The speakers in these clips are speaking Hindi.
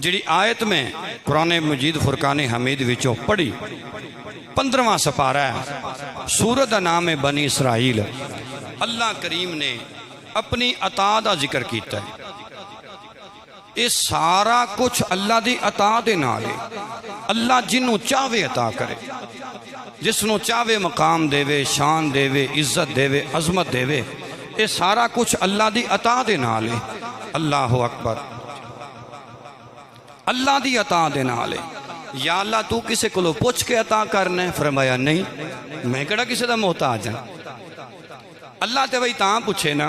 जिहड़ी आयत में कुरान मजीद फुरकान हमीद विचों पढ़ी 15वां सपारा है, सूरत का नाम है बनी इसराइल। अल्लाह करीम ने अपनी अता का जिक्र किया है। ये सारा कुछ अल्लाह की अता दे नाल है। अल्लाह जिन्हों चाहे अता करे, जिसनों चाहे मकाम देवे, शान देवे, इज्जत देवे, अजमत देवे। ये सारा कुछ अल्लाह की अता दे नाल है। अल्लाह अकबर। अल्लाह की अता दे नाल है। या अल्लाह तू किसी को पुछ के अता करना है? फरमाया नहीं, मैं केड़ा किसी का मोहताज हाँ। अल्लाह तो बई तां पूछे ना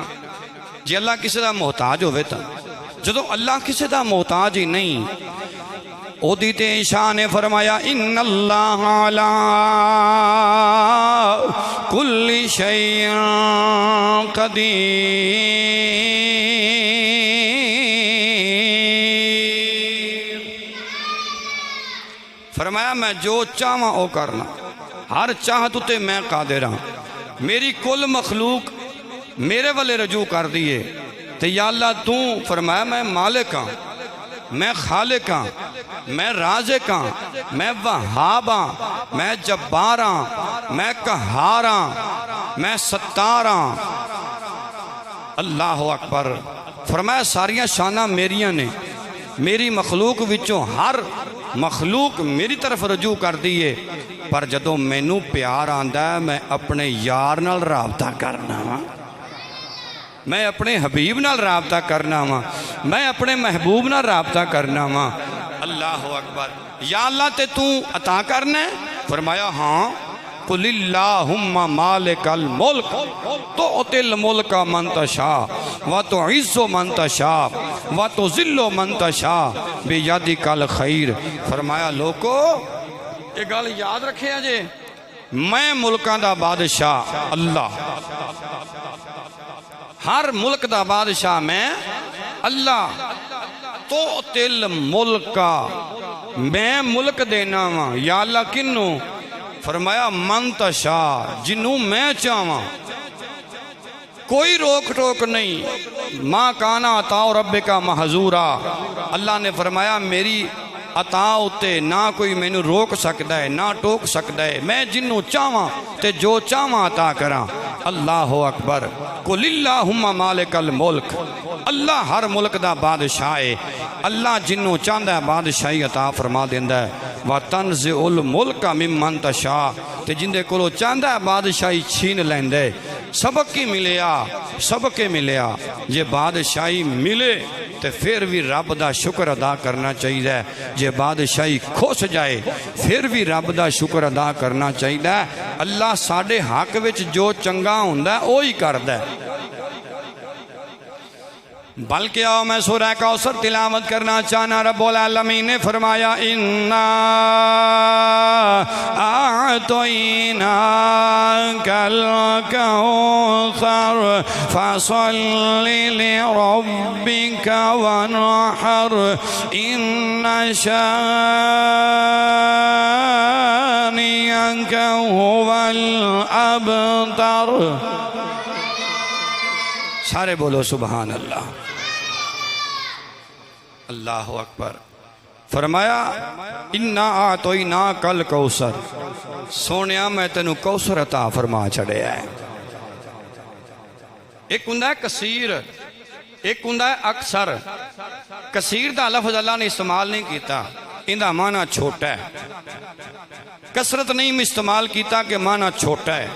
जे अल्लाह किसी का मोहताज होवे तां। जदों अल्लाह किसी का मोहताज ही नहीं, ओदी ते शान ने फरमाया इन्नल्लाह अला कुल्ली शैइन कदीर। फरमाया मैं जो चाहवा वो करना, हर चाहत उते मैं कादिर हाँ। मेरी कुल मखलूक मेरे वाले रजू कर दिए तो या अल्लाह तू। फरमाया मैं मालिक हाँ, मैं खालिक हाँ, मैं राज़िक हाँ, मैं वहाब हाँ, मैं जब्बार हाँ, मैं कहार हाँ, मैं सत्तार हाँ। अल्लाह अकबर। फरमाया सारिया शाना मेरिया ने। मेरी मखलूक विचों हर मखलूक मेरी तरफ रजू कर दी है। पर जदों मैनू प्यार आंदा है, मैं अपने यार नाल राबता करना वा, मैं अपने हबीब नाल राबता करना वा, मैं अपने महबूब नाल राबता करना वा। अल्लाह अकबर। या अल्लाह ते तू अता करना है? फरमाया हाँ। कुलिल्लाहुम्मा मालिकल मुल्क तुअतिल मुल्का मन तशा व तुइज़्ज़ु मन तशा व तुज़िल्लु मन तशा बियदिकल खैर। फरमाया लोको ये गल याद रखे जे, मैं मुल्कां दा बादशाह अल्लाह, हर मुल्क दा बादशाह मैं अल्लाह। तो तिल मुल्का मैं मुल्क देना वा। या अल्लाह किन्नू? फरमाया मन तशा जिन्नू मैं चाहवा। कोई रोक टोक नहीं। माँ काना अताओ रब्बे का महजूरा। अल्लाह ने फरमाया मेरी अता उत्ते ना कोई मैनू रोक सकता है ना टोक सकता है। मैं जिन्नू चाहवा ते जो चाहवा अता करा। अल्लाह अकबर। कुलिल्लाहुम्मा मालिकल मुल्क। अल्लाह हर मुल्क दा बादशाह है। अल्लाह जिन्नू चाहता है बादशाही अता फरमा देंदा है। व तंज़िउल मुल्का मिम्मन तशा ते जिंदे कोलों चाहता है बादशाही छीन लैंदे। सबक ही मिलिया, सबके मिलिया। जे बादशाही मिले तो फिर भी रब का शुक्र अदा करना चाहिए। जे बादशाही खुस जाए फिर भी रब का शुक्र अदा करना चाहिए। अल्लाह साडे हक विच जो चंगा हुंदा वो ही करदा। बल्कि आओ मैं सूरह कौसर तिलावत करना चाहना। रब्बुल आलमीन ने फरमाया इन्ना आतैनाकल कौसर फसल्लि लिरब्बिका वनहर इन्ना शानिअका हुवल अबतर। सारे बोलो सुभान अल्लाह। अल्लाह अकबर। फरमाया इन्ना आतोइना कल कौसर। सोनिया मैं तेनू कौसर अता फरमा छड़िया है। एक हुंदा है कसीर, एक हुंदा है अक्सर। कसीर दा लफ्ज़ अल्लाह ने इस्तेमाल नहीं किया, इंदा माना छोटा है। कसरत नहीं इस्तेमाल किया कि माना छोटा है।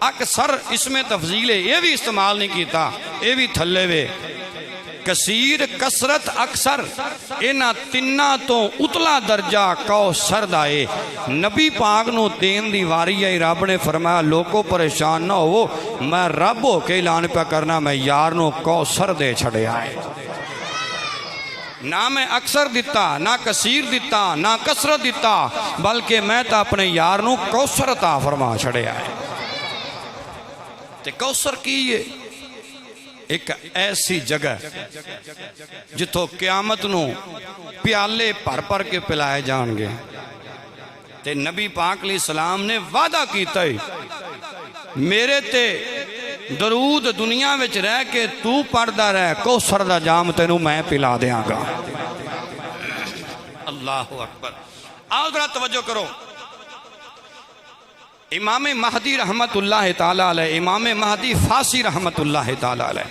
अक्सर इसमें तफजील है, ये भी इस्तेमाल नहीं किया, ये भी थले वे। कसीर, कसरत, अक्सर इन्हां तिन्ना तो उतला दर्जा कौसर दा है। नबी पाक नूं देन दी वारी आई। रब ने फरमाया लोगों परेशान ना हो, मैं रब हो के ऐलान पे करना, मैं यार नूं कौसर दे छड़िया है। ना मैं अक्सर दिता, ना कसीर दिता, ना कसरत दिता, बल्कि मैं तो अपने यार नूं कौसर अता फरमा छड़िया है। ते कौसर की है? एक ऐसी जगह जिथों क्यामत नूं प्याले भर भर के पिलाए जाएंगे। ते नबी पाक अलैहि सलाम ने वादा किया मेरे ते दरूद दुनिया विच रह के तू पढ़दा रह, कौसर दा जाम तेनू मैं पिला देंगा। अल्लाह अकबर। आओ जरा तवज्जो करो। इमाम महदी रहमतुल्लाह ताला अलैह, इमाम महदी फासी रहमतुल्लाह ताला अलैह,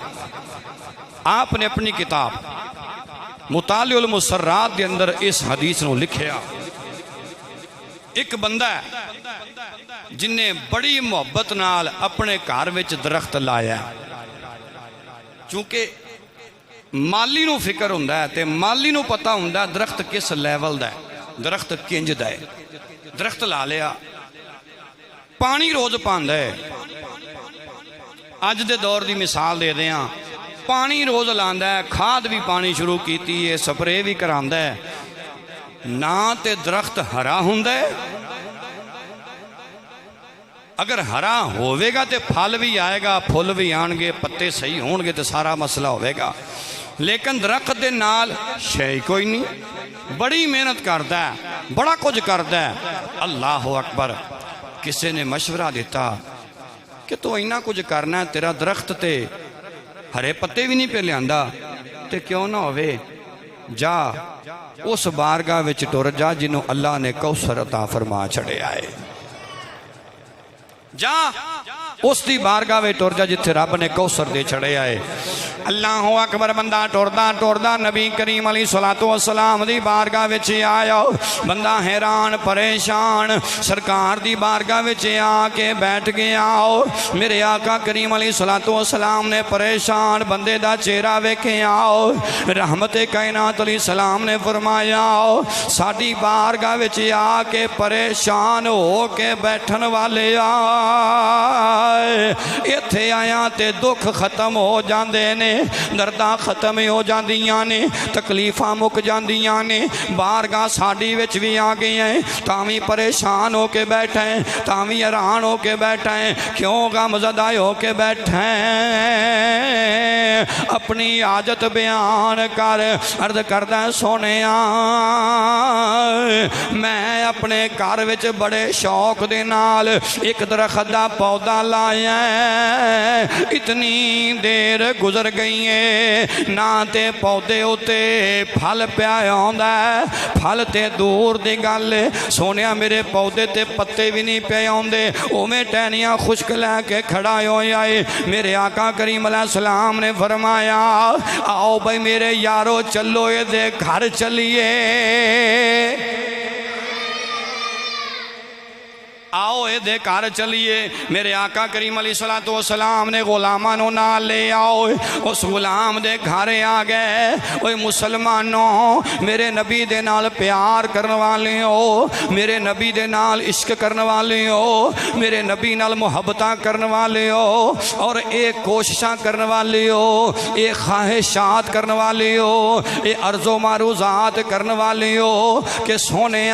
आपने अपनी किताब मुतालिउल मुसर्रात के अंदर इस हदीस को लिखिया। एक बंदा है जिन्हें बड़ी मुहब्बत नाल अपने घर में दरख्त लाया। चूंकि माली नूं फिक्र हुंदा है ते माली नूं पता हुंदा दरख्त किस लैवल दा है, दरख्त किंज दा है। दरख्त ला लिया, पानी रोज पांदा है। अज दे दौर की मिसाल दे दें, पानी रोज लांदा है, खाद भी पानी शुरू की है, स्प्रे भी करांदा है। ना ते दरख्त हरा हुंदा है, अगर हरा होवेगा तो फल भी आएगा, फुल भी आएंगे, पत्ते सही होंगे तो सारा मसला होवेगा। लेकिन दरख्त के नाल शै कोई नहीं, बड़ी मेहनत करता है, बड़ा कुछ करता है। अल्लाह अकबर। किसी ने मशवरा दिता कि तू इन्ना कुछ करना है, तेरा दरख्त ते हरे पत्ते भी नहीं पे लियांदा, ते क्यों ना होवे, जा उस बारगाह विच टुर जा जिन्हों अल्लाह ने कौसर अता फरमा छड़िया है। जा उसकी बारगाह में टुर जा जिथे रब ने कौसर दे छड़िया है। अल्लाह अकबर। बंदा टुरदा टुरदा नबी करीम अलैहिस्सलातु वस्सलाम दी बारगाह विच आया। बंदा हैरान परेशान सरकार दी बारगाह विच आके बैठ गया। मेरे आका करीम अलैहिस्सलातु वस्सलाम ने परेशान बंदे दा चेहरा वेखिया। रहमत कायनात अलैहिस्सलाम ने फरमाया, साडी बारगाह विच आके परेशान हो के बैठन वाले इत्थे आया ते दुख खत्म हो जाते ने, दर्दां खत्म हो जांदियां ने, तकलीफां मुक जांदियां ने। बारगाह साडी विच भी आ गई है, तां परेशान हो के बैठे, तां हैरान हो के बैठे, क्यों गमज़दा हो के बैठे। अपनी आदत बयान कर। अर्ज करदा सोने मैं अपने घर विच बड़े शौक दे नाल एक दरख्त दा पौधा लाया। इतनी देर गुजर गई है, ना ते पौधे उत्ते फल पिया आउंदा, फल ते दूर दी गल सोने मेरे पौधे ते पत्ते भी नहीं पे आउंदे, उवें टहनियां खुश्क लैके खड़ा होया है। मेरे आका करीम अलैहिस्सलाम ने फरमाया, आओ भाई मेरे यारो चलो ये घर चलिए, आओ ये घर चलिए। मेरे आका करीम अलैहिस्सलातु वस्सलाम ने गुलामां नूं नाल ले आओ। उस गुलाम दे घर आ गए। ओए मुसलमानों, मेरे नबी दे नाल प्यार करने वाले हो, मेरे नबी दे नाल इश्क करने वाले हो, मेरे नबी नाल मुहब्बतां करने वाले हो, और एक कोशिशां करने वाले हो, एक ख्वाहिशात करने वाले हो, एक अर्ज़ो मारूज़ात करने वाले हो कि सोने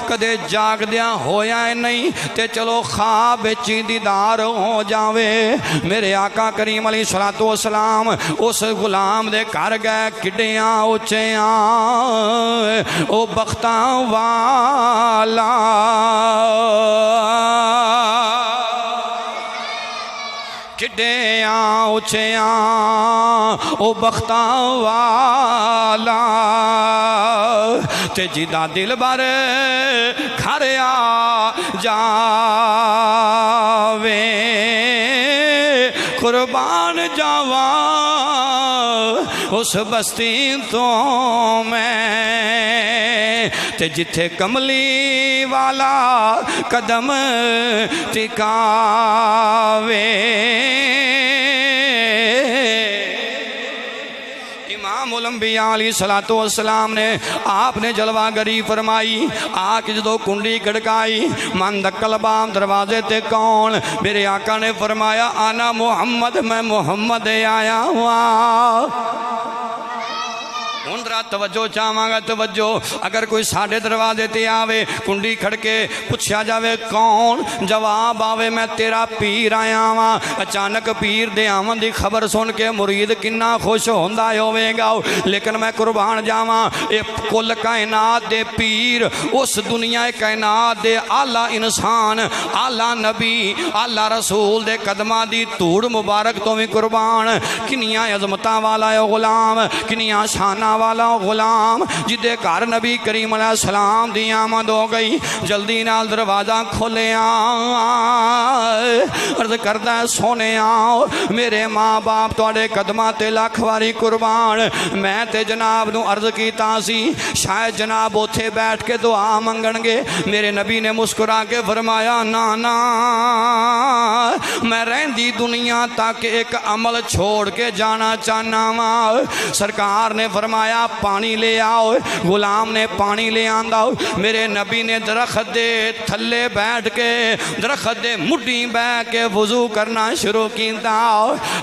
कदे जागदिया होया नहीं ते चलो ख्वाब च दीदार हो जावे। मेरे आका करीम अलैहिस्सलातु वस्सलाम उस गुलाम दे घर गए। किड्डियां उच्चियां ओ बख्तां वाला, किड्डियां उच्चियां ओ बख्तां वाला, ते जिदा दिल बार घर आ जावे, कुर्बान जावा उस बस्ती तो मैं, ते जिथे कमली वाला कदम टिकावे। अंबिया अलैहिस्सलातु वस्सलाम ने आपने जलवागरी फरमाई। आके जो कुंडी खड़काई, मन दक्कल बाम दरवाजे ते कौन? मेरे आका ने फरमाया, आना मोहम्मद, मैं मोहम्मद आया हुआ। हुण जरा तवज्जो चाहांगा, तवज्जो। अगर कोई साडे दरवाजे ते आवे, कुंडी खड़के, पुछया जावे कौन, जवाब आवे मैं तेरा पीर आया वां, अचानक पीर दे आवन दी खबर सुन के मुरीद किन्ना खुश होंदा होवेगा। लेकिन मैं कुर्बान जावां, ये कुल कायनात दे पीर, उस दुनिया कायनात दे आला इंसान, आला नबी, आला रसूल दे कदमां दी धूड़ मुबारक तो भी कुर्बान। किन्नियां अजमतां वाला है गुलाम, किन्नियां शाना वाला गुलाम, जिदे घर नबी करीम अलैहिस्सलाम दी आमद हो गई। जल्दी नाल दरवाजा खोलिया, अर्ज करदा सोने मेरे माँ बाप तुहाडे कदमां ते लख वारी कुर्बान। मैं ते जनाब नूं अर्ज कीता सी शायद जनाब उथे बैठ के दुआ मंगणगे। मेरे नबी ने मुस्कुरा के फरमाया ना ना, मैं रहंदी दुनिया तक एक अमल छोड़ के जाना चाहना वा। सरकार ने फरमाया पानी ले आओ। गुलाम ने पानी ले आंदा। मेरे नबी ने दरख्त दे थल्ले बैठ के, दरख्त दे मुड्डी बह के वजू करना शुरू किया।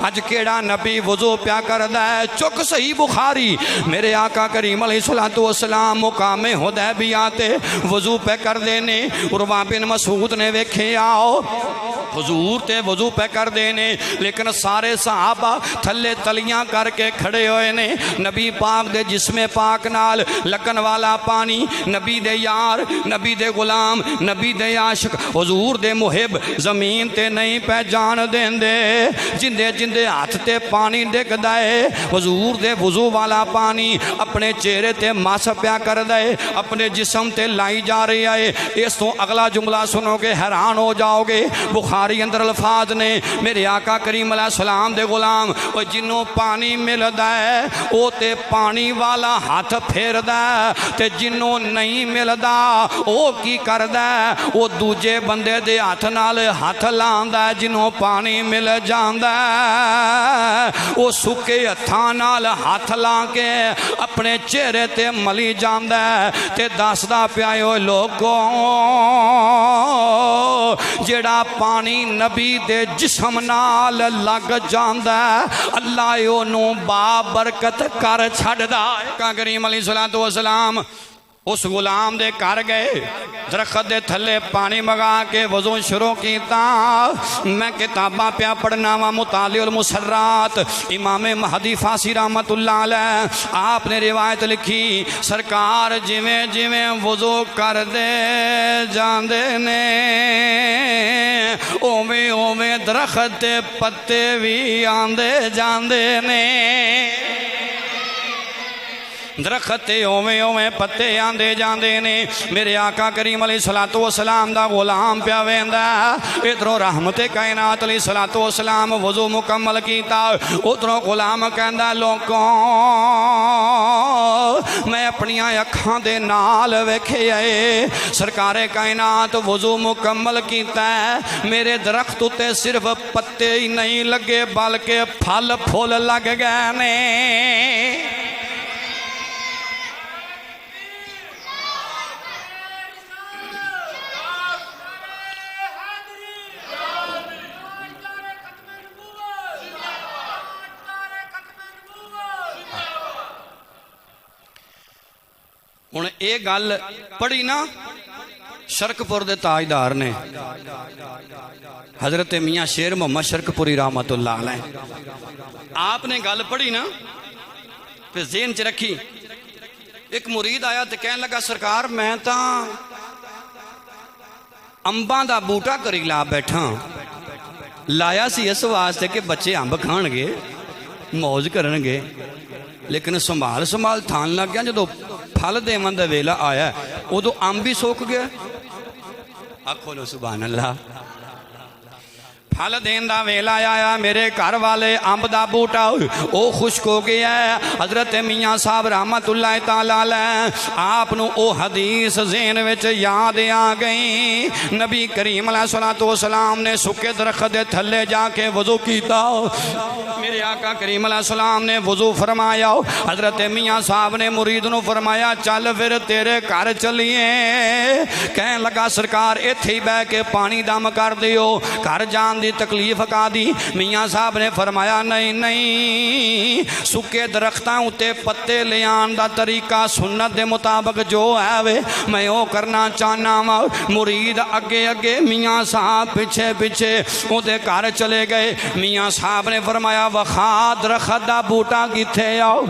अज केड़ा नबी वजू प्या करदा है? चुक सही बुखारी, मेरे आका करीम अलैहिस्सलातु वस्सलाम मुकामे हुदैबिया ते वजू पे कर देने। उरवा बिन मसूद ने वेखे आओ हुजूर ते वजू पे कर देने, लेकिन सारे सहाबा थल्ले तलियां करके खड़े होए ने। नबी पाक दे जिस्मे पाक नाल लगन वाला पानी, नबी दे यार, नबी दे गुलाम, नबी दे आशिक, हुजूर दे मुहिब जमीन ते नहीं पे जान देंदे। जिंदे जिंदे हाथ ते पानी डिगदा है, हुजूर दे वजू वाला पानी अपने चेहरे ते मस प्या कर दे, अपने जिस्म ते लाई जा रही है। इस तो अगला जुमला सुनोगे हैरान हो जाओगे। बुखारी अंदर अल्फाज ने, मेरे आका करीम अलैहिस्सलाम दे गुलाम, वो जिन्हों पानी मिलदा है वो ते पानी वाला हाथ फेरदा, ते जिन्हों नहीं मिलदा वो की करदा, वो दूजे बंदे दे हाथ नाल हाथ लांदा। जिन्हों पानी मिल जांदा वो सुके हत्थां नाल हाथ ला के अपने चेहरे ते मली जांदा ते दसदा पिया लोगों जेड़ा पानी नबी दे जिस्म नाल लग जांदा अल्लाह ओनू बाबरकत कर छड्डदा है। का करीम अलैहिस्सलातु वस्सलाम उस गुलाम दे घर गए, दरख्त दे थल्ले पानी मंगा के वजू शुरू किया। मैं किताबां प्या पढ़ना वा, मुतालिउल मुसर्रात, इमामे महदी फासी रहमतुल्लाह अलैह, आपने रिवायत लिखी सरकार जिवें जिवें वजू कर दे जांदे ने ओवें ओवें दरख्त दे पत्ते भी आंदे जांदे ने। दरख्त ओवें ओवें पत्ते आंदे जांदे ने। मेरे आका करीम अलैहिस्सलातु वस्सलाम दा गुलाम प्या वेंदा, इधरों रहमत कायनात अलैहिस्सलातु वस्सलाम वजू मुकम्मल कीता, उधरों गुलाम कहंदा लोगों मैं अपनियां अखां दे नाल वेखे आए सरकारे कायनात वजू मुकम्मल कीता। मेरे दरख्त उत्ते सिर्फ पत्ते ही नहीं लगे बल्कि फल फुल लग गए ने। हुण ये गल पढ़ी ना शरकपुर दे ताजदार ने हजरत मियाँ शेर मोहम्मद शरकपुरी रहमतुल्लाह अलैह, आपने गल पढ़ी ना फिर ज़हन च रखी। एक मुरीद आया तो कहने लगा सरकार मैं तो अंबां दा बूटा करी ला बैठा, लाया सी इस वास्ते कि बच्चे अंब खाणगे मौज करनगे, लेकिन संभाल संभाल थान लग गया। जो फल देवन दा वेला आया उदों अंब भी सुक गया। आखो लो सुभान अल्लाह। फल देन दा वेला आया, मेरे घर वाले अंब दा बूटा वो खुश्क हो गया। हजरत मियाँ साहब रहमतुल्लाह तआला अलैह आप नूं ओ हदीस ज़हन विच याद आ गई। नबी करीम अलैहिस्सलातु वस्सलाम ने सुके दरख्त दे थल्ले जाके वजू कीता। मेरे आका करीम अलैहिस्सलाम ने वजू फरमाया। हजरत मियाँ साहब ने मुरीद नूं फरमाया चल फिर तेरे घर चलिए। कहन लगा सरकार इत्थे ही बह के पानी दम कर दिओ, घर जान दी दी तकलीफ का दी। मियाँ साहब ने फरमाया नहीं नहीं, सुके दरख्तां उत्ते पत्ते ले आन दा तरीका सुन्नत दे मुताबिक जो है वे मैं वो करना चाहना वा। मुरीद अगे अगे, मियाँ साहब पिछे पिछे उहदे घर चले गए। मियाँ साहब ने फरमाया वखा दरख्त दा बूटा किथे आओ।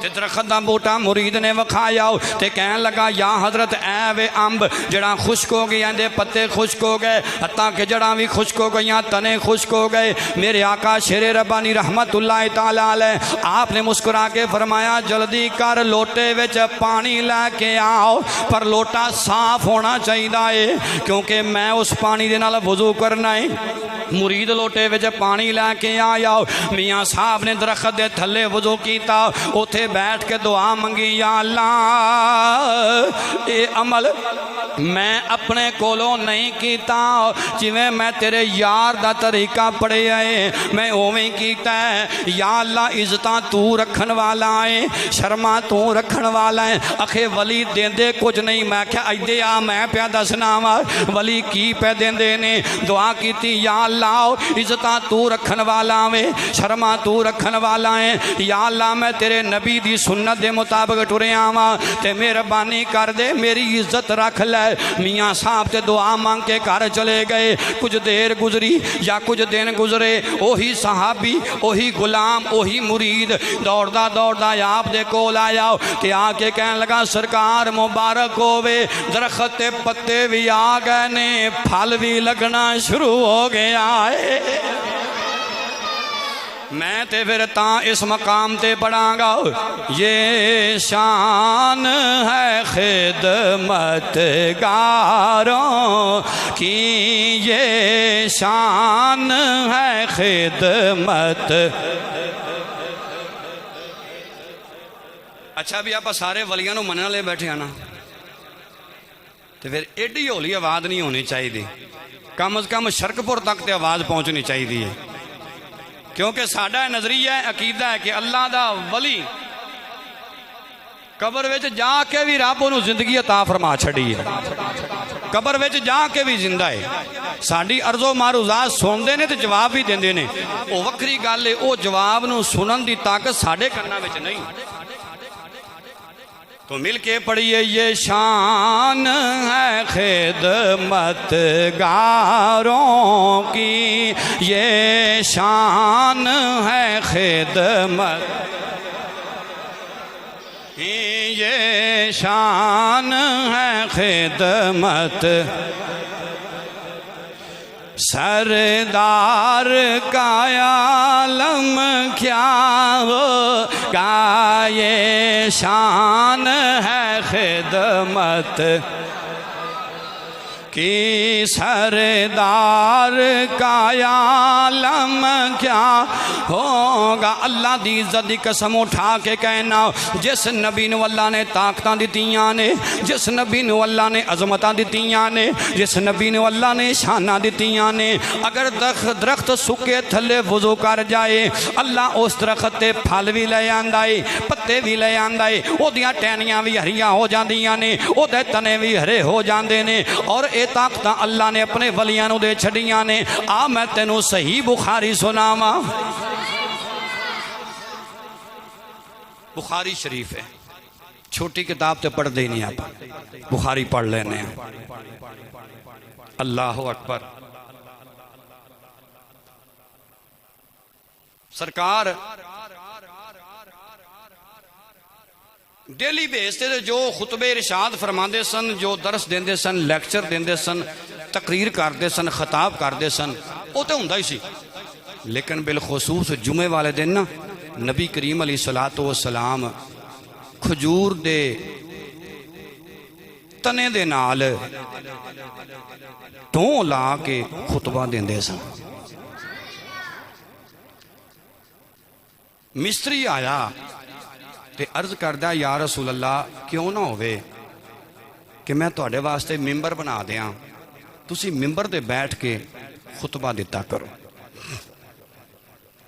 दरख्त का बूटा मुरीद ने विखाया तो कह लगा या हजरत ऐ वे अंब जड़ा खुश्क हो गया, दे पत्ते खुश्क हो गए, हत्ता के जड़ा भी खुश्क हो गई, तने खुश्क हो गए। मेरे आका शेरे रब्बानी रहमतुल्लाह तआला अलैह आपने मुस्कुरा के फरमाया जल्दी कर लोटे विच पानी लैके आओ, पर लोटा साफ होना चाहिए है क्योंकि मैं उस पानी दे नाल वजू करना है। मुरीद लोटे विच पानी लैके आया। मियाँ साहब ने दरख्त दे थले वजू किया, उथे बैठ के दुआ मंगी या अल्लाह ये अमल मैं अपने कोलों नहीं किया, जिवें मैं तेरे यार दा तरीका पढ़िया है मैं उवें कीता है। या अल्लाह इज्जतां तू रखन वाला है, शर्मा तू रखन वाला है। अखे वली देंदे कुछ नहीं, मैं क्या इदे आ मैं पिया दसना वा वली की पे देंदे ने। दुआ कीती या अल्लाह इज्जतां तू रखन वाला वे, शर्मा तू रखन वाला है। या अल्लाह मैं तेरे नबी दी सुन्नत दे मुताबिक टुरिया वा ते मेहरबानी कर दे मेरी इज्जत रख ले। मियाँ साहब ते दुआ मांग के घर चले गए। कुछ देर गुजरी या कुछ दिन गुजरे, ओही सहाबी ओही गुलाम ओही मुरीद दौड़दा दौड़दा आप दे कोल आया कि आके कहने लगा सरकार मुबारक होवे, दरख्त ते पत्ते भी आ गए ने, फल भी लगना शुरू हो गया है। मैं ते फिर तां इस मकाम ते पढ़ांगा ये शान है खिदमत गारों की, ये शान है खिदमत। अच्छा भी आप सारे वलियां नूं मनण ले बैठे हैं ना, तो फिर एडी हौली आवाज़ नहीं होनी चाहिए, कम से कम शरकपुर तक तो आवाज़ पहुँचनी चाहिए है। क्योंकि साडा नजरिया है अकीदा है कि अल्लाह दा वली कबर विच जाके भी रब उन्होंने जिंदगी अता फरमा छड़ी है, कबर विच जाके भी जिंदा है। साडी अर्जो मारूजात सुनते ने तो जवाब भी देंदे ने, वो वक्री गल है, वो जवाब नूं सुनन दी ताकत साडे कन्नां विच नहीं। तो मिल के पढ़िए ये शान है खिदमत गारों की, ये शान है खिदमत, ये शान है खिदमत। सरदार का आलम क्या होगा, ये शान है खिदमत कि सरदार का आलम क्या होगा। अल्लाह दी इज्जत दी कसम उठा के कहना, जिस नबी नूं अल्लाह ने ताकतां दित्तियां ने, जिस नबी नूं अल्लाह ने अजमतां दित्तियां ने, जिस नबी नूं अल्लाह ने शानां दित्तियां ने, अगर दरख्त सुके थले वजू कर जाए अल्लाह उस दरख्त ते फल भी ले आंदा है, पत्ते भी ले आंदा है, ओदियां टहनियां भी हरियां हो जांदियां ने, ओदे तने भी हरे हो जांदे ने। और ताकत अल्लाह ने अपने वलियां नूं दे छड़ियां ने। आ मैं तेनों सही बुखारी सुनावा, बुखारी शरीफ है, छोटी किताब तो पढ़ते ही नहीं आप, बुखारी पढ़ लेने। अल्लाह अकबर। सरकार डेली बेस ते जो खुतबे इरशाद फरमाते सन, जो दरस देंदे सन, लैक्चर देंदे सन, तकरीर करते सन, खिताब करते सन, वो तो हुंदा ही सी। लेकिन बिलखसूस जुमे वाले दिन ना नबी करीम अलैहिस्सलातु वस्सलाम खजूर दे तने दे नाल टों ला के खुतबा देंदे सन। मिस्त्री आया ते अर्ज करदा या रसूल अल्लाह क्यों ना होवे कि मैं तुहाडे वास्ते मिंबर बना दियां, तुसी मिंबर ते बैठ के खुतबा दिता करो,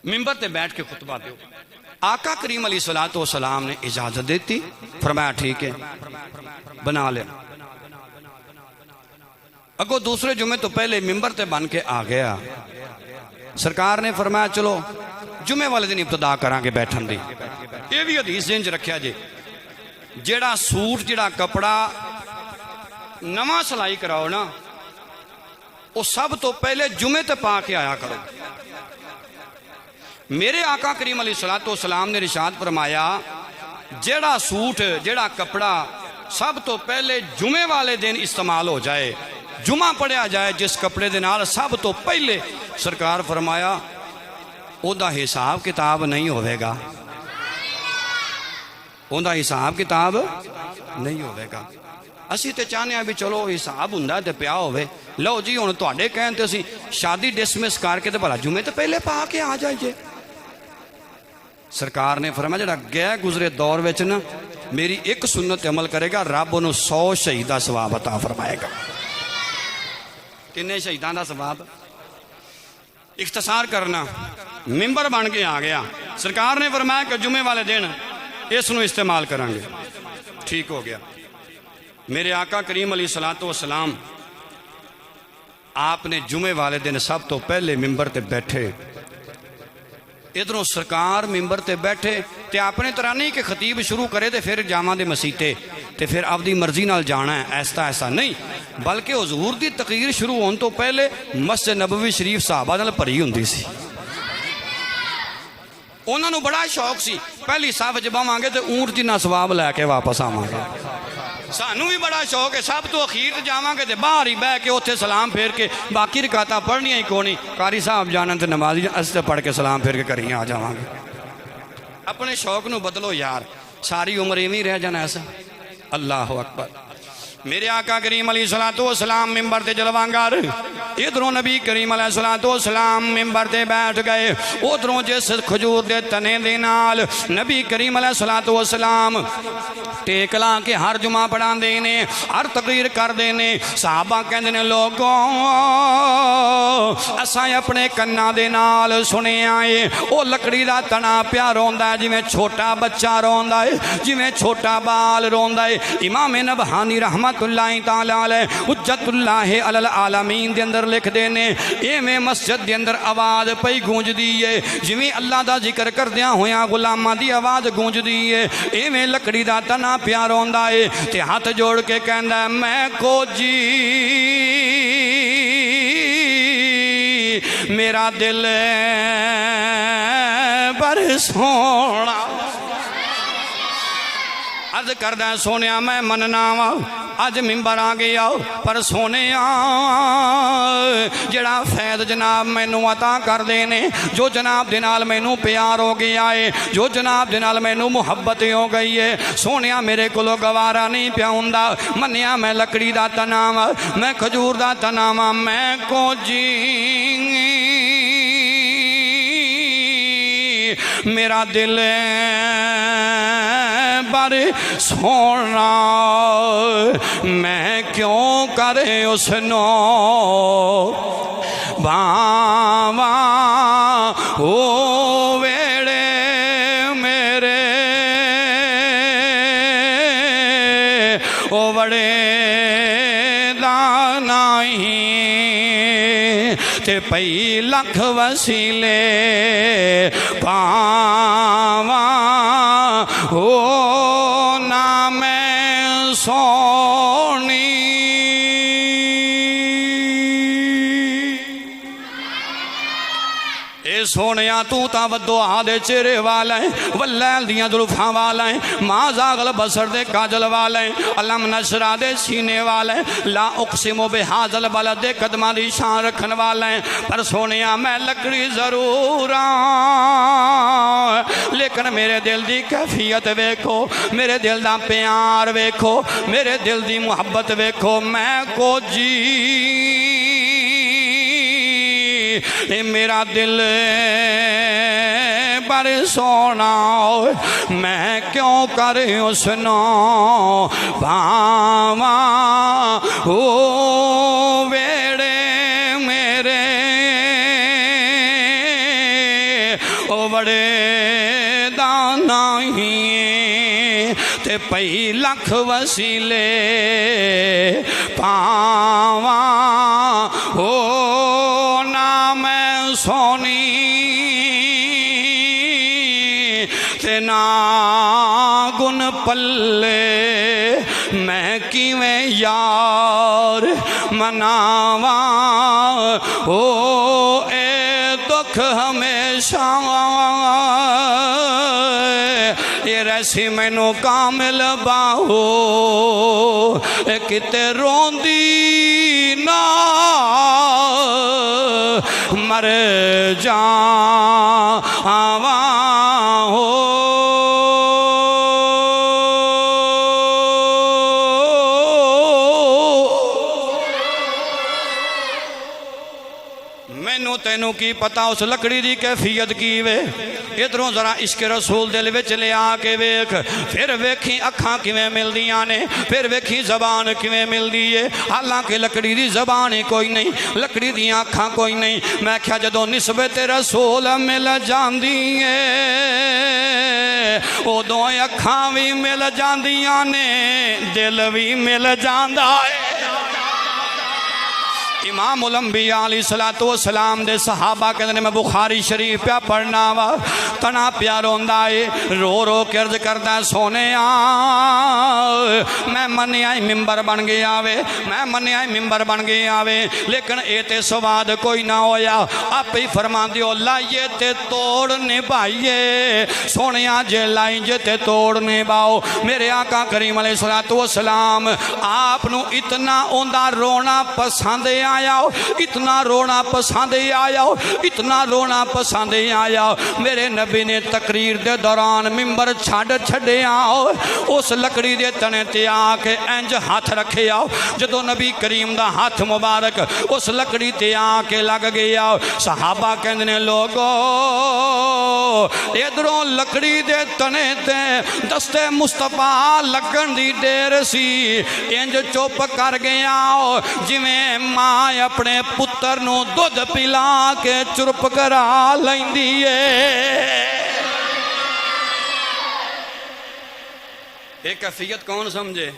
मिंबर ते बैठ के खुतबा दो। आका करीम अलैहिस्सलातु वस्सलाम ने इजाजत देती, फरमाया ठीक है बना ले। अगो दूसरे जुमे तो पहले मिंबर ते बन के आ गया। सरकार ने फरमाया चलो जुमे वाले दिन इब्तदा करांगे बैठन दी। ये भी हदीस जिंज रखिया जे जेड़ा सूट जेड़ा कपड़ा नवा सिलाई कराओ ना वो सब तो पहले जुमे ते पा के आया करो। मेरे आका करीम अलैहिस्सलातु वस्सलाम ने इरशाद फरमाया जेड़ा सूट जेड़ा कपड़ा सब तो पहले जुमे वाले दिन इस्तेमाल हो जाए, जुमा पढ़िया जाए जिस कपड़े दे नाल सब तो पहले, सरकार फरमाया ओदा हिसाब किताब नहीं होवेगा, ओदा हिसाब किताब नहीं होवेगा। असी तो चाहते भी चलो हिसाब हुंदा ते पिया होवे। लो जी हुण तुहाडे कहण ते असी शादी डिसमिस करके ते भला जुमे तो पहले पा के आ जाइए। सरकार ने फरमाया जिहड़ा गए गुजरे दौर विच ना मेरी एक सुन्नत अमल करेगा रब उन्होंने 100 शहीदा दा सवाब अता फरमाएगा। किन्ने शहीदां दा सवाब? इख्तिसार करना, मिंबर बन के आ गया। सरकार ने फरमाया कि जुमे वाले दिन इसनूं इस्तेमाल करांगे। ठीक हो गया। मेरे आका करीम अलैहिस्सलातु वस्सलाम आपने जुमे वाले दिन सब तो पहले मिंबर ते बैठे। इधरों सरकार मिंबर ते बैठे ते अपने तरह नहीं कि खतीब शुरू करे तो फिर जावांगे मसीते ते फिर आपदी मर्जी नाल जाना है, ऐसा ऐसा नहीं, बल्कि हुजूर दी तकरीर शुरू होने तो पहले मस्जिद नबवी शरीफ साहबा नाल भरी हुंदी सी। उन्होंने बड़ा शौक सी पहली सफ च बवांगे तो ऊंट जिन्ना सवाब लैके वापस आवांगे। सानू भी बड़ा शौक है सब तो अखीर जावांगे तो बाहर ही बह के उत्थे सलाम फेर के बाकी रकातां पढ़निया ही कोनी, कारी साहब जानन ते नमाजी अस तो पढ़ के सलाम फेर के घरी आ जावांगे। अपने शौक नू बदलो यार, सारी उम्र इवें रह जाना ऐसा। अल्लाह अकबर। मेरे आका करीम अलैहिस्सलातु वस्सलाम मिंबर ते जलवांगर, इधरों नबी करीम अलैहिस्सलातु वस्सलाम मिंबर ते बैठ गए। उधरों जिस खजूर दे तने दे नाल नबी करीम अलैहिस्सलातु वस्सलाम टेक ला के हर जुमा पढ़ाते ने, हर तकरीर करते ने। साहबा कहते ने लोगों असां अपने कन्ना दे नाल सुनिया है वो लकड़ी दा तना प्या रोंदा है जिवें छोटा बच्चा रोंदा है, जिवें छोटा बाल रोंदा है। इमाम नबहानी रहमतुल्लाहि तआला अलैह हुज्जतुल्लाह अलल आलमीन दे अंदर लिखदे ने इवें मस्जिद दे अंदर आवाज़ पई गूंजदी है जिवें अल्लाह दा जिक्र करदियां होयां गुलामां दी आवाज़ गूंजदी है, इवें लकड़ी दा तना प्या रोंदा है ते हाथ जोड़ के कहंदा मैं को जी मेरा दिल पर सोना। अर्ज करदा सोनिया मैं मनना वा अज मिंबर आ गया पर सोने जड़ा फैद जनाब मैनू अता कर देने, जो जनाब दे नाल मैनू प्यार हो गया है, जो जनाब दे नाल मैनू मुहब्बत हो गई है, सोनिया मेरे कोलों गवारा नहीं पिया हुंदा। मन्निया मैं लकड़ी दा तना वा, मैं खजूर दा तना वा, मैं को जी मेरा दिल बारे सोना मैं क्यों करे उसनो बावा ओ वेड़े मेरे ओ बड़े दानाही ते पई लख वसीले पावा ओ ना मैं सोनी। ए सोनिया तू ता वदो आदे चेहरे वाला है, वल्लैल दियां जुल्फां वाला है, माँ जागल बसर दे काजल वाला है, अलम नशरा दे सीने वाला है, ला उक़सिमु बिहाज़ल बलद दे कदमां दी शान रखन वाला है। पर सोनिया मैं लकड़ी जरूर लेकिन मेरे दिल दी कैफियत वेखो, मेरे दिल दा प्यार वेखो, मेरे दिल दी मुहब्बत वेखो। मैं को जी मेरा दिल पर सोना मैं क्यों कर उसनो भावा हो वेड़े मेरे ओ बड़े दाना ही ते पई लख वसीले पावा हो ना मैं सोनी ते ना गुन पल्ले मैं किवें यार मनावा ओ ए दुख हमेशा ये रैसी मैनू कामिल बाहो किते रोंदी ना मर जावा हो मैनू तेनू की पता उस लकड़ी की कैफियत की वे इधरों जरा इश्क रसूल दिल विच ले आके वेख फिर वेखी अखां किवें मिलदियां ने फिर वेखी जबान किवें मिलदी है हालांकि लकड़ी दी जबान ही कोई नहीं लकड़ी दी अखां कोई नहीं मैं क्या जदों निस्बत रसूल मिल जांदी है उदों अखां भी मिल जांदियां ने दिल भी मिल जांदा है इमाम उलंबिया अलैहिस्सलातु वस्सलाम दे सहाबा कहते मैं बुखारी शरीफ पे पढ़ना वा तना प्यार होंदा है रो रो के अर्ज करदा सोने मैं मन्निया मिंबर बन गया वे मैं मन्निया मिंबर बन गया वे लेकिन ए ते स्वाद कोई ना होया आप ही फरमा दियो लाइए ते तोड़ निभाइए सोने जे लाइए ते तोड़ निभाओ मेरे आका करीम अलैहिस्सलातु वस्सलाम आप नू इतना ओंदा रोना पसंद आया इतना रोना पसंद आया इतना रोना पसंद आया मेरे नबी ने तकरीर दे दौरान मिंबर छड़िया उस लकड़ी दे तने ते आके इंज हाथ रखे आओ जदों नबी करीम दा हाथ मुबारक उस लकड़ी ते आके लग गया सहाबा कहंदे ने लोगो इधरों लकड़ी दे तने ते दस्ते मुस्तफा लगन दी देर सी इंज चुप कर गया जिवें मां अपने पुत्र नू दुध पिला के चुप करा लैंदी है एक कैफियत कौन समझे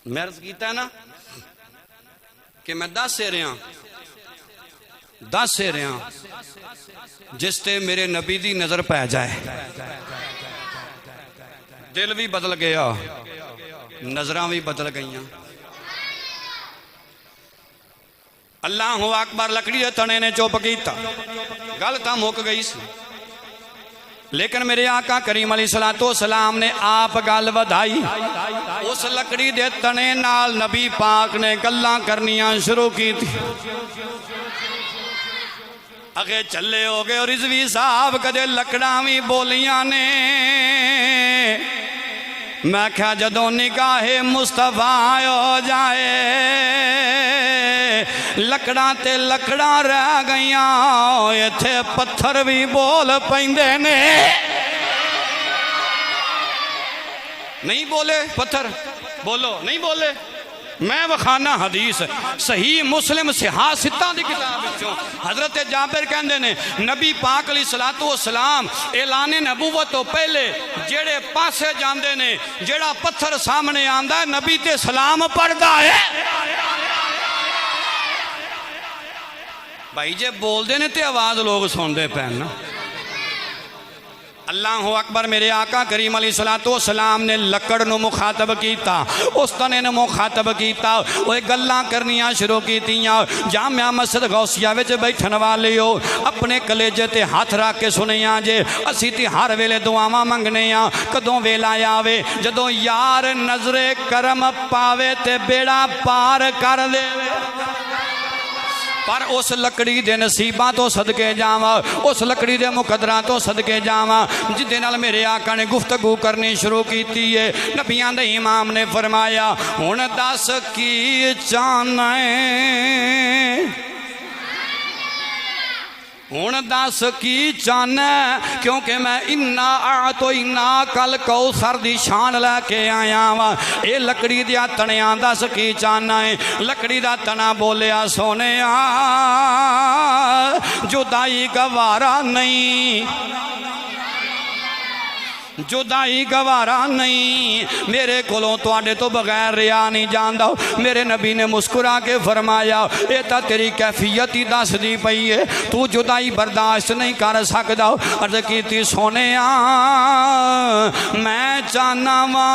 मैं अर्ज कीता ना कि मैं दस रहा जिस ते मेरे नबी दी नजर पै जाए दिल भी बदल गया नजर भी बदल गई अल्लाह अकबर लकड़ी के तने ने चुप किया गल तो मुक गई सी लेकिन मेरे आका करीम अलैहिस्सलातु वस्सलाम ने आप गल वधाई उस लकड़ी के तने नाल नबी पाक ने गल्लां करनियां शुरू की अगे चले हो गए और रिजवी साहब कदे लकड़ा भी बोलियां ने मैं क्या जदों निगाहे मुस्तफा हो जाए लकड़ा ते लकड़ा रह गईयां इत्थे पत्थर भी बोल पैंदे ने नहीं बोले पत्थर बोलो नहीं बोले मैं वखाना हदीस सही मुस्लिम सिहासिता की किताब हजरत जाबिर कहते ने नबी पाक अलैहिस्सलातु वस्सलाम ऐलाने नबूवत तो पहले जेड़े पासे जाते ने जेड़ा पत्थर सामने आंदा है नबी ते सलाम पढ़दा है भाई जे बोलते ने ते आवाज लोग सुनते पैन ना अल्लाह अकबर मेरे आका करीम अलैहिस्सलातु वस्सलाम ने लकड़ नू मुखातब किया उस तने ने मुखातब किया वो गल्लां करनियां शुरू कीतियां जामिया मस्जिद गौसिया विच बैठन वाले हो अपने कलेजे ते हाथ रख के सुनिया जे असी ते हर वेले दुआवां मंगने आ कदों वेला आवे जदों यार नजरे करम पावे ते बेड़ा पार कर देवे पर उस लकड़ी के नसीबा तो सदके जावा उस लकड़ी के मुकदरा तो सदके जावा जिदे नाल मेरे आका ने गुफ्तगू करनी शुरू की है नबियां दे इमाम ने फरमाया हुण दस की चाहना हुण दस की चाहना क्योंकि मैं इन्ना आ तो इन्ना कल कौसर दी शान लैके आया वा ये लकड़ी दिया तनिया दस की चाहना है लकड़ी दा तना बोलिया सोने जुदाई गवारा नहीं जुदाई गवारा नहीं, मेरे कोलों तुहाडे तो बगैर रिया नहीं जांदा। मेरे नबी ने मुस्कुरा के फरमाया ये तो तेरी कैफियत ही दसदी पई है, तू जुदाई बर्दाश्त नहीं कर सकदा। अर्ज कीती सोने मैं चाहना वा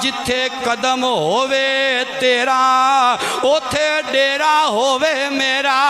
जिथे कदम होवे तेरा उथे डेरा होवे मेरा,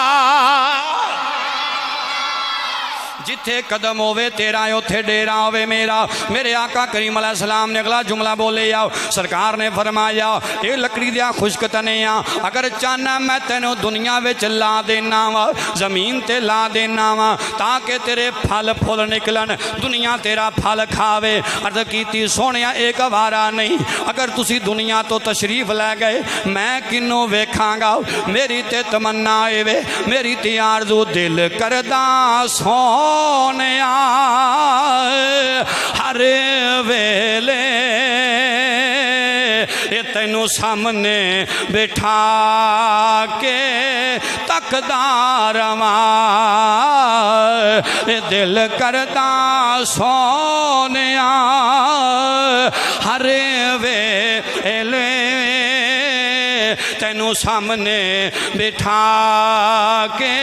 जिथे कदम होवे तेरा उथे डेरा होवे मेरा। मेरे आका करीम अलैहिस्सलाम ने अगला जुमला बोले आओ। सरकार ने फरमाया ये लकड़ी दिया खुश्क तने आ, अगर चाहना मैं तेनों दुनिया विच ला देना वा, जमीन ते ला देना वा ताकि तेरे फल फुल निकलन, दुनिया तेरा फल खावे। अर्ज कीती सोनिया एक वारा नहीं, अगर तुसी दुनिया तो तशरीफ लै गए मैं किन्नों वेखांगा। मेरी ते तमन्ना एवे, मेरी ते आरज़ू दिल करदा सोनिया हर वेले ये तैनू सामने बिठा के तकदा रवां, दिल करदा सोनिया हर वेले तैनू सामने बिठा के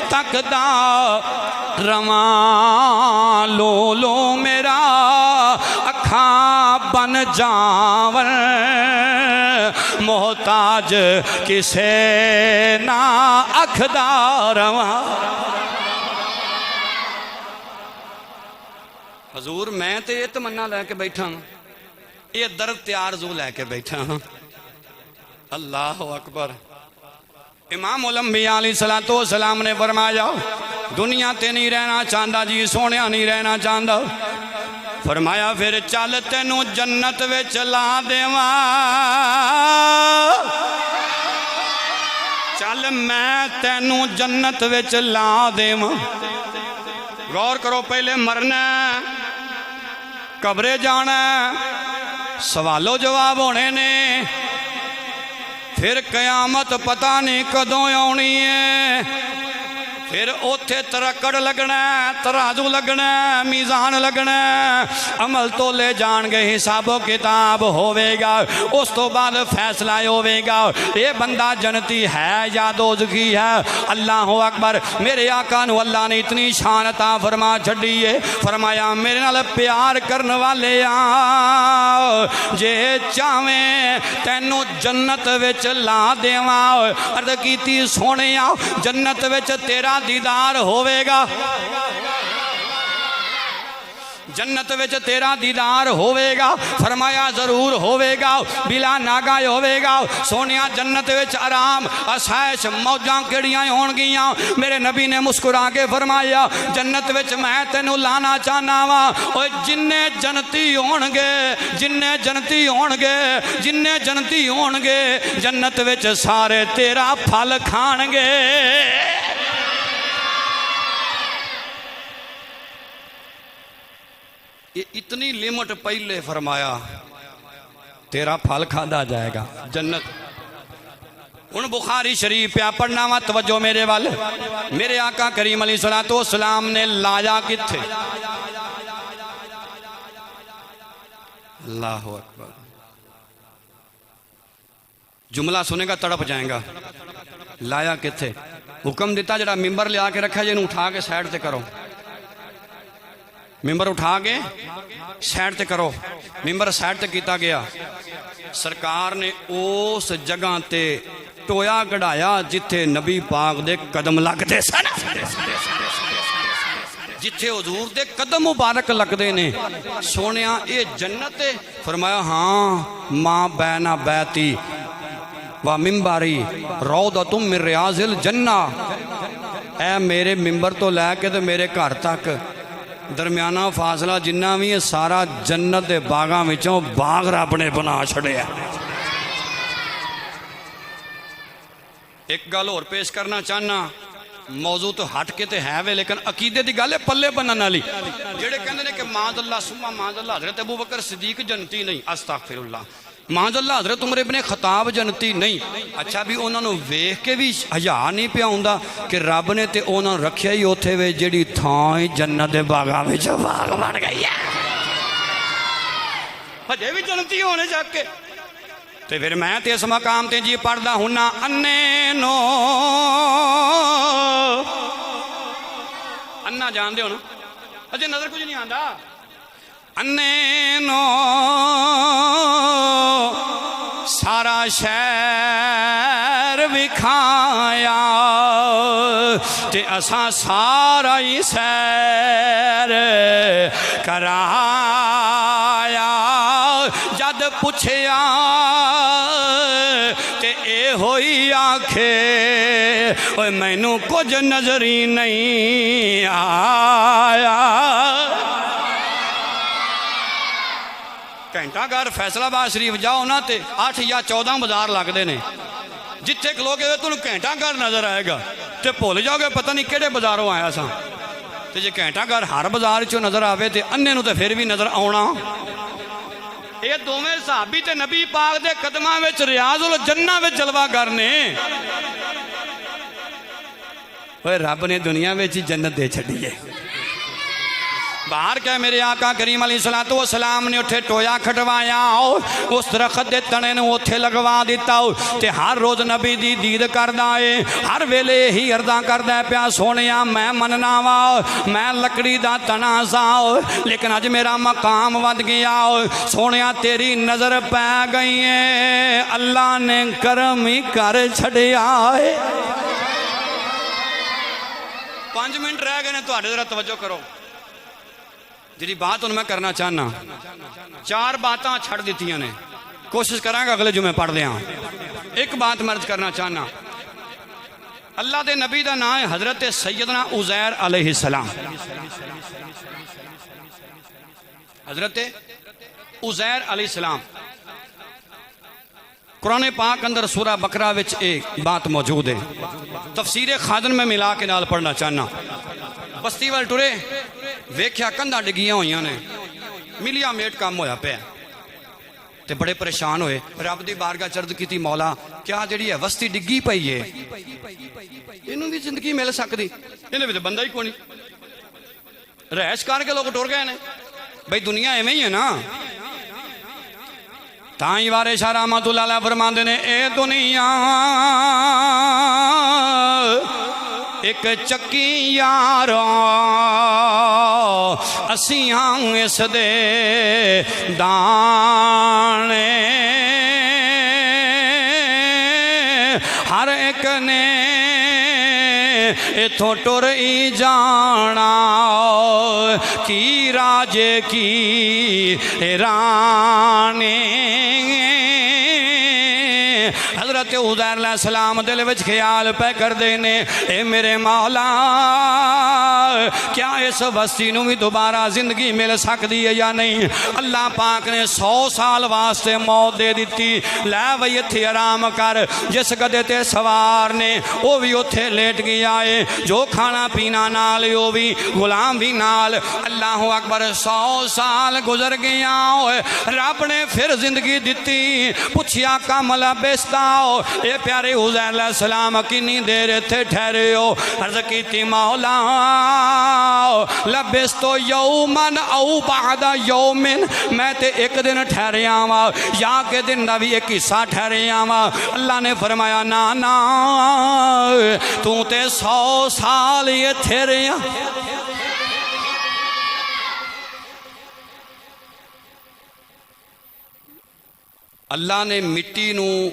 तकदा रवां। लो लो मेरा अखां बन जावन, मोहताज किसे ना अखदा रवां। हजूर मैं तो ये तमन्ना लैके बैठा हाँ, ये दर्द त्यार जू लैके बैठा हाँ। अल्लाह अकबर। इमाम उलंबिया अलैहिस्सलातो वस्सलाम ने फरमाया दुनिया ते नहीं रहना चाहता जी सोने नहीं रहना चाहता। फरमाया फिर चल तेनू जन्नत विच ला देवा, चल मैं तेनू जन्नत विच ला देवा। गौर करो, पहले मरना, कब्रे जाना, सवालों जवाब होने ने, फिर कयामत पता नहीं कदों आनी है, फिर उथे तरकड़ लगना, तराजू लगना, मीज़ान लगना, अमल तोले जान गए, हिसाबो किताब होवेगा, उस तो बाद फैसला होवेगा ये बंदा जन्नती है या दोज़खी है। अल्लाह अकबर। मेरे आका नू अल्लाह ने इतनी शान अता फरमा छड़ी है, फरमाया मेरे नाल प्यार करने वाले आ जे चावें तैनू जन्नत विच ला देवां। अर्ज कीती सोने जन्नत विच तेरा दीदार होवेगा, जन्नत विच तेरा दीदार होवेगा। फरमाया जरूर होवेगा, बिला नागा होवेगा। सोनिया जन्नत विच आराम असैश मौजां केड़ियां होणगियां। मेरे नबी ने मुस्कुरा के फरमाया जन्नत विच मैं तेनू लाना चाहना वा। ओए जिन्ने जन्नती होणगे, जिन्ने जन्नती होणगे, जिन्ने जन्नती होणगे जन्नत विच सारे तेरा फल खाणगे। ये इतनी लिमिट पहले फरमाया तेरा फल खादा जाएगा जन्नत। हुण बुखारी शरीफ पे पढ़ना वा, तवज्जो मेरे वाल। मेरे आका करीम अलैहिस्सलातो वस्सलाम ने लाया किथे? अल्लाह अकबर। जुमला सुनेगा तड़प जाएगा। लाया किथे? हुक्म दिता जरा मिंबर लिया के रखा जी उठा के साइड से करो, मिंबर उठा के साइड ते करो। मिंबर साइड ते किया गया। सरकार ने उस जगह ते टोया कढ़ाया जिथे नबी पाक दे कदम लगते सन, जिथे हुजूर दे कदम मुबारक लगते ने। सोनिया ये जन्नत है? फरमाया हाँ, माँ बैना बैती व मिम्बारी रौदतुम मिन रियाज़िल जन्ना। ऐ मेरे मिंबर तो लैके तो मेरे घर तक दरम्याना फासला जिन्ना भी है सारा जन्नत के बागां विचों बाग रब ने बना छड़िया। एक गल होर पेश करना चाहना, मौजू तो हट के तो है वे लेकिन अकीदे की गल है पल्ले बनने वाली। जेड़े कहंदे ने कि माज़अल्लाह सुम्मा माज़अल्लाह हज़रत अबू बकर सिद्दीक जन्नती नहीं, अस्तगफिरुल्लाह, माज़अल्लाह हज़रत उमर इब्ने खताब जन्नती नहीं। अच्छा भी उन्होंने वेख के भी हज़ा नहीं पिया हुंदा कि रब ने तो उन्होंने रखिया ही उत्थे वे जिहड़ी थां ही जन्नत दे बागां विच बाग बन गई है। हजे भी जनती होने जाके। ते फिर मैं ते इस मकाम ते जी पढ़दा हुन्ना अन्ने नो, अन्ना जानदे हो ना, अजे नजर कुछ नहीं आंदा। अन्ने नो सारा शहर विखाया ते असा सारा ही सैर कराया। जद पुछया ते ए होई आखे ओए मैनू कुछ नजर ही नहीं आया। घंटा घर फैसलाबाद शरीफ जाओ ना तो 8 या 14 बाजार लगते हैं। जिथे खलोगे तुम घंटा घर नजर आएगा तो भुल जाओगे पता नहीं किहड़े बाजारों आया सा। तो जे घंटा घर हर बाजार चो नजर आवे तो अन्ने नूं तो फिर भी नजर आना। ये दोवें सहाबी ते नबी पाक दे कदमां विच रियाजुल जन्ना विच जलवा करने। ओए रब ने दुनिया में जन्नत दे छड़ी है। बाहर क्या मेरे आका करीम अलैहिस्सलातु वस्सलाम ने उठे टोया खटवाया, उस दरख्त के तने उथे लगवा दिता ते हर रोज नबी दी दीद करदा है। हर वेले ही अरदा करदा पिया सोनिया मैं मनना वा मैं लकड़ी दा तना सा, लेकिन अज मेरा मकाम वध गया सोनिया तेरी नजर पै गई है। अल्लाह ने करम ही कर छड़िया है। 5 मिनट रह गए ने, तुहाडे जरा तवज्जो करो। जी बात हूँ मैं करना चाहना, 4 बातां छड़ दित्तियां ने, कोशिश करांगा अगले जुमे पढ़ दें। एक बात मर्ज करना चाहना, अल्लाह के नबी का नाम है हजरत सैयदना उज़ैर अलैहिस्सलाम। हजरत उज़ैर अलैहिस्सलाम कुरान पाक अंदर सूरा बकरा विच एक बात मौजूद है। तफसीर खादन में मिला के नाल पढ़ना चाहना। बस्ती वाल टुरे वेख्या कंधा डिगियां हुई ने, मिलिया मेट काम होया पे ते बड़े परेशान होए। रब दी बारगाह चर्द की मौला क्या जी है बस्ती डिगी पई है, इनू भी जिंदगी मिल सकती, इन्हें भी तो बंदा ही कोई नहीं। रहश करके लोग टुर गए ने, भाई दुनिया एवं ही है ना। ताई वारे शाह रहमतुल्लाह अलैह फरमांदे ने ए दुनिया एक चक्की यार असियां इस दे दाने, हर एक ने इथों टुर ही जाना, की राजे की रानी। हजरत उज़ैर अलैहिस्सलाम दिल विच ख्याल पे करते ने ए मेरे मौला क्या इस बस्ती नूं भी दोबारा जिंदगी मिल सकती है या नहीं। अल्लाह पाक ने 100 साल वास्ते मौत दे दी। लै बई इत्थे आराम कर, जिस गधे ते सवार ने वो भी उत्थे लेट गया है, जो खाना पीना नाल वो भी गुलाम भी नाल। अल्लाह अकबर 100 साल गुजर गया, रब ने फिर जिंदगी दी। पुछया कमला बेस्ता ये प्यारे उज़ैर अलैहिस्सलाम कितनी देर इत्थे ठहरे हो। अर्ज की मौला लबिस तो यौमन औ बअदा यौमिन, मैं ते एक दिन ठहरिया वा या के दिन का भी एक हिस्सा ठहरिया वा। अल्लाह ने फरमाया ना ना तू ते 100 साल इत्थे रहा। अल्लाह ने मिट्टी नू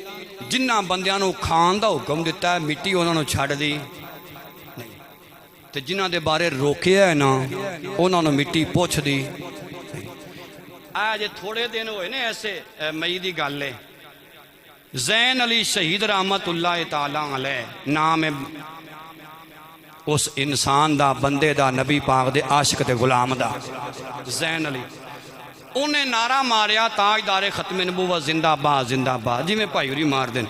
जिन्ना बंदियां नू खान का हुक्म दिता है मिट्टी उन्होंने छड़ दी नहीं, तो जिन्हां दे बारे रोकिया है ना उन्होंने मिट्टी पुछ दी। आज थोड़े दिन होए ने ऐसे मई की गल है, ज़ैन अली शहीद रहमतुल्लाह ताला अलैह नाम है उस इंसान दा, बंदे दा, नबी पाक दे आशिक ते गुलाम दा, ज़ैन अली। उन्हें नारा मारिया ताजदारे खत्मे नबूवत जिंदाबाद जिंदाबाद, जिमें भाई होरी मार देन।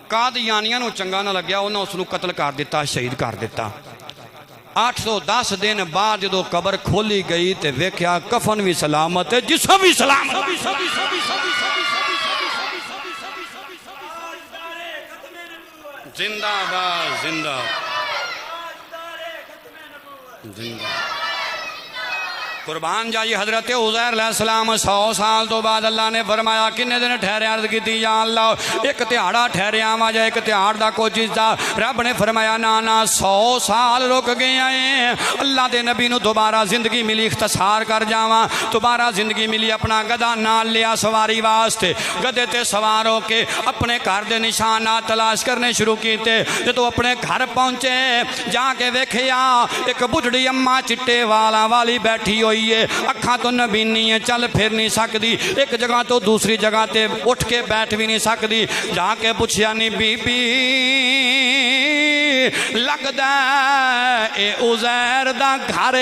कादियानियां नूं चंगा ना लग्या, उन्हें उसनूं कतल कर दिता, शहीद कर दिता। 810 दिन बाद जो कबर खोली गई तो वेख्या कफन भी सलामत है, जिस्म भी सलामत। जिंदाबाद जिंदाबाद जिंदा। कुर्बान जाइए हजरत उज़ैर अलैहिस्सलाम 100 साल तो बाद अल्लाह ने फरमाया किन्ने दिन ठहरे अर्ज की या अल्लाह एक तिहाड़ा ठहरे आवा जाए एक तिहाड़ का कुछ हिस्सा रब ने फरमाया ना ना 100 साल रुक गए हैं अल्लाह के नबी नूं दोबारा जिंदगी मिली इख्तसार कर जावा दोबारा जिंदगी मिली अपना गधा नाल लिया सवारी वास्ते गधे ते सवार होके अपने घर के निशानात तलाश करने शुरू किए जो अपने घर पहुंचे जाके वेखिया एक बुढ़ड़ी अम्मा चिट्टे वाला वाली बैठी हुई है अखा तो नबीनी है चल फिर नहीं सकती एक जगह तो दूसरी जगह ते उठ के बैठ भी नहीं सकती जाके पूछया नी बीबी लगदा ए उज़ैर दा घर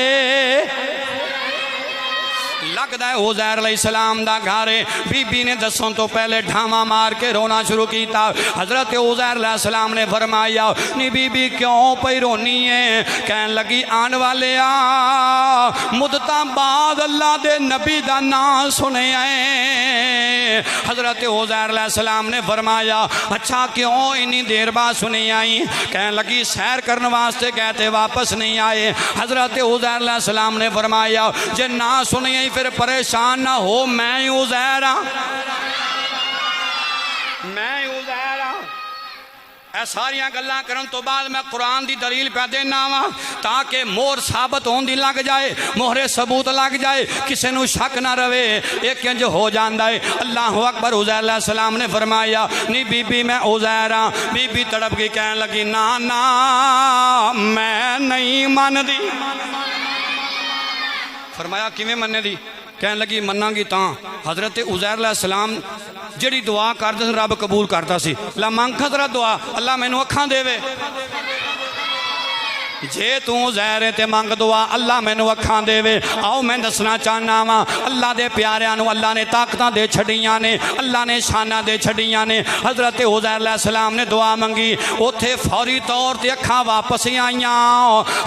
लगता है उज़ैर अलैहिस्सलाम दा घर है बीबी ने दसों तो पहले ढावा मार के रोना शुरू किया हजरत उज़ैर अलैहिस्सलाम ने फरमाया नी बीबी क्यों पई रोनी है कहन लगी आने वाले मुद्दतां बाद अल्लाह दे नबी दा नाम सुने आए हजरत उज़ैर अलैहिस्सलाम ने फरमाया अच्छा क्यों इन्नी देर बाद सुने आई कहन लगी सैर करने वास्ते कहते वापस नहीं आए हजरत उज़ैर अलैहिस्सलाम ने फरमाया जे ना सुने फिर परेशान ना हो मैं उज़ैर सारिया गल्लां करन तो बाद मैं कुरान की दलील पै देना वा ताकि मोहर साबित होने लग जाए मोहरे सबूत लग जाए किसी को शक ना रवे एक इंज हो जाता है अल्लाह अकबर उज़ैर अलैहिस्सलाम ने फरमाया नी बीबी मैं उज़ैर हाँ बीबी तड़प गई कहन लगी ना ना मैं नहीं मनदी फरमाया किवें मन्ने दी कहन लगी मन्नांगी तां हजरत उज़ैर अलैहिस्सलाम जिहड़ी दुआ करदे रब कबूल करता सी ला मंग खतरा दुआ अल्लाह मैनू अखां देवे जे तू उज़ैर ते मंग दुआ अल्लाह मैनू अखां देवे आओ मैं दसना चाहना वा अल्लाह दे प्यारियां नू अल्लाह ने ताकतां दे छड़ियां ने अल्लाह ने शाना दे छड़ियां ने हजरत उज़ैर अलैहिस्सलाम ने दुआ मंगी उथे फौरी तौर ते अखां वापस आईयां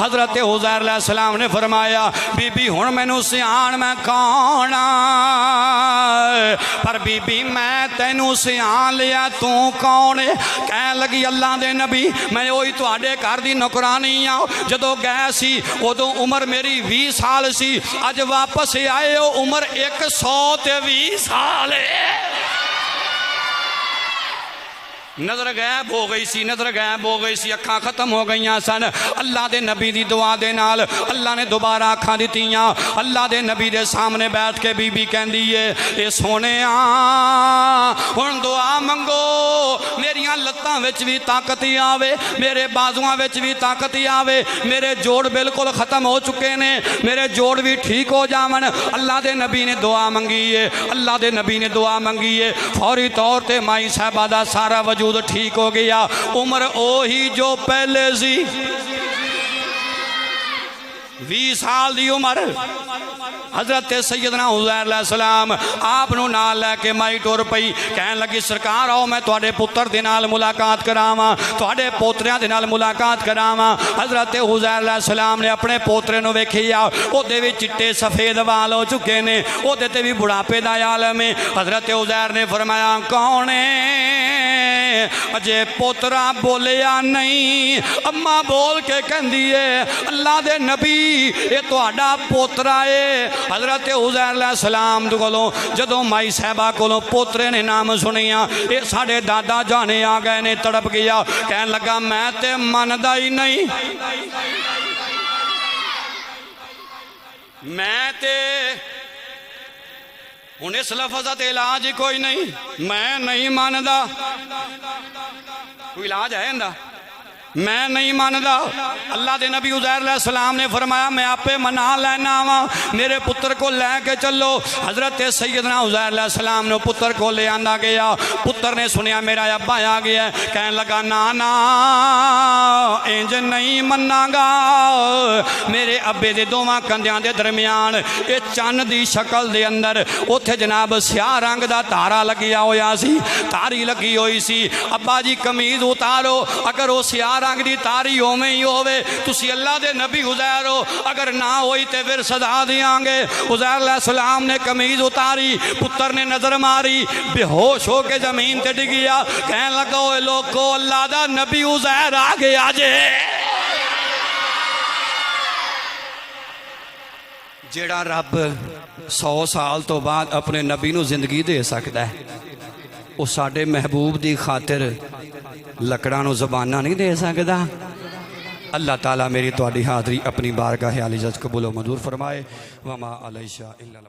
हजरत उज़ैर अलैहिस्सलाम ने फरमाया बीबी हुण मैनू सियाण मैं कौन पर बीबी मैं तैनू सियाण लिया तू कौन कह लगी अल्लाह दे नबी मैं ओही तुहाडे घर दी नौकरानी आ जदों गए सी उदों उम्र मेरी 20 साल सी अज वापस आए हो उम्र 120 साल नजर गैब हो गई सी नजर गैब हो गई सी अखां खत्म हो गई सन अल्लाह दे नबी दी दुआ दे नाल अल्लाह ने दोबारा अखां दित्तियां अल्लाह दे नबी दे सामने बैठ के बीबी कहंदी है ए सोहणिया हुण दुआ मंगो मेरियां लत्तां विच भी ताकत आवे मेरे बाजुआं विच भी ताकत आवे मेरे जोड़ बिल्कुल खत्म हो चुके ने मेरे जोड़ भी ठीक हो जावन अल्लाह दे नबी ने दुआ मंगी है अल्लाह दे नबी ने दुआ मंगी है फौरी तौर ते माई साहबा दा सारा वजूद ठीक हो गया उम्र ओही जो पहले सी 20 साल दी उम्र हजरत सैयदना उज़ैर अलैहिस्सलाम आप नूं नाल लैके माई टुर पई कहन लगी सरकार आओ मैं तुहाडे पुत्र दे नाल मुलाकात करावां तुहाडे पोतरियां दे नाल मुलाकात करावां हजरत उज़ैर अलैहिस्सलाम ने अपने पोतरे नूं वेखिया ओहदे विच चिट्टे सफेद वाल हो चुके ने ओहदे ते भी बुढ़ापे दा आलम है हजरत उज़ैर ने फरमाया कौन है अजे पोतरा बोलिया नहीं अम्मा बोल के कहंदी है अल्लाह दे नबी ये तुहाडा पोतरा है हजरत उज़ैर अलैहिस्सलाम कोलों जदों माई साहबा कोलों पोतरे ने नाम सुनिया ये साडे दादा जाने आ गए ने तड़प गया कहन लगा मैं ते मनदा ही नहीं मैं ते हुण इस लफ्ज़ दा इलाज ही कोई नहीं मैं नहीं मानदा कोई इलाज है इंदा मैं नहीं मानदा अल्लाह दे नबी उज़ैर अलैहिस्सलाम ने फरमाया मैं आपे मना लेना वा मेरे पुत्र को लैके चलो हजरत सैयदना उज़ैर अलैहिस्सलाम ने पुत्र को ले आंदा गया पुत्र ने सुनिया मेरा अब्बा आ गया कहने लगा ना ना इंज नहीं मनागा मेरे अब्बे दे दोवां कंधियां दे दरमियान ये चन्न दी शक्ल दे अंदर उत्थे जनाब स्याह रंग दा तारा लगिया होया सी तारी लगी हुई सी अब्बा जी कमीज उतारो अगर वो स्याह रंग की तारी उवें ही होवे तुसी अल्लाह दे नबी उज़ैर हो अगर ना होई तो फिर सदा देंगे उज़ैर अलैहिस्सलाम ने कमीज उतारी पुत्र ने नजर मारी बेहोश हो के जमीन ते डिग गया कहने लगा ओए लोगो अल्लाह दा नबी उज़ैर आ गया जे ਜਿਹੜਾ ਰੱਬ 100 ਸਾਲ ਤੋਂ ਬਾਅਦ ਆਪਣੇ ਨਬੀ ਨੂੰ ਜ਼ਿੰਦਗੀ ਦੇ ਸਕਦਾ ਹੈ, ਉਹ ਸਾਡੇ ਮਹਿਬੂਬ ਦੀ ਖਾਤਰ ਲੱਕੜਾਂ ਨੂੰ ਜ਼ਬਾਨਾਂ नहीं दे सकता। अल्लाह ताला मेरी तुहाडी हाज़री अपनी बारगाह आली जज़ कबूल व मंजूर फरमाए। वमा अलैशा इल्ला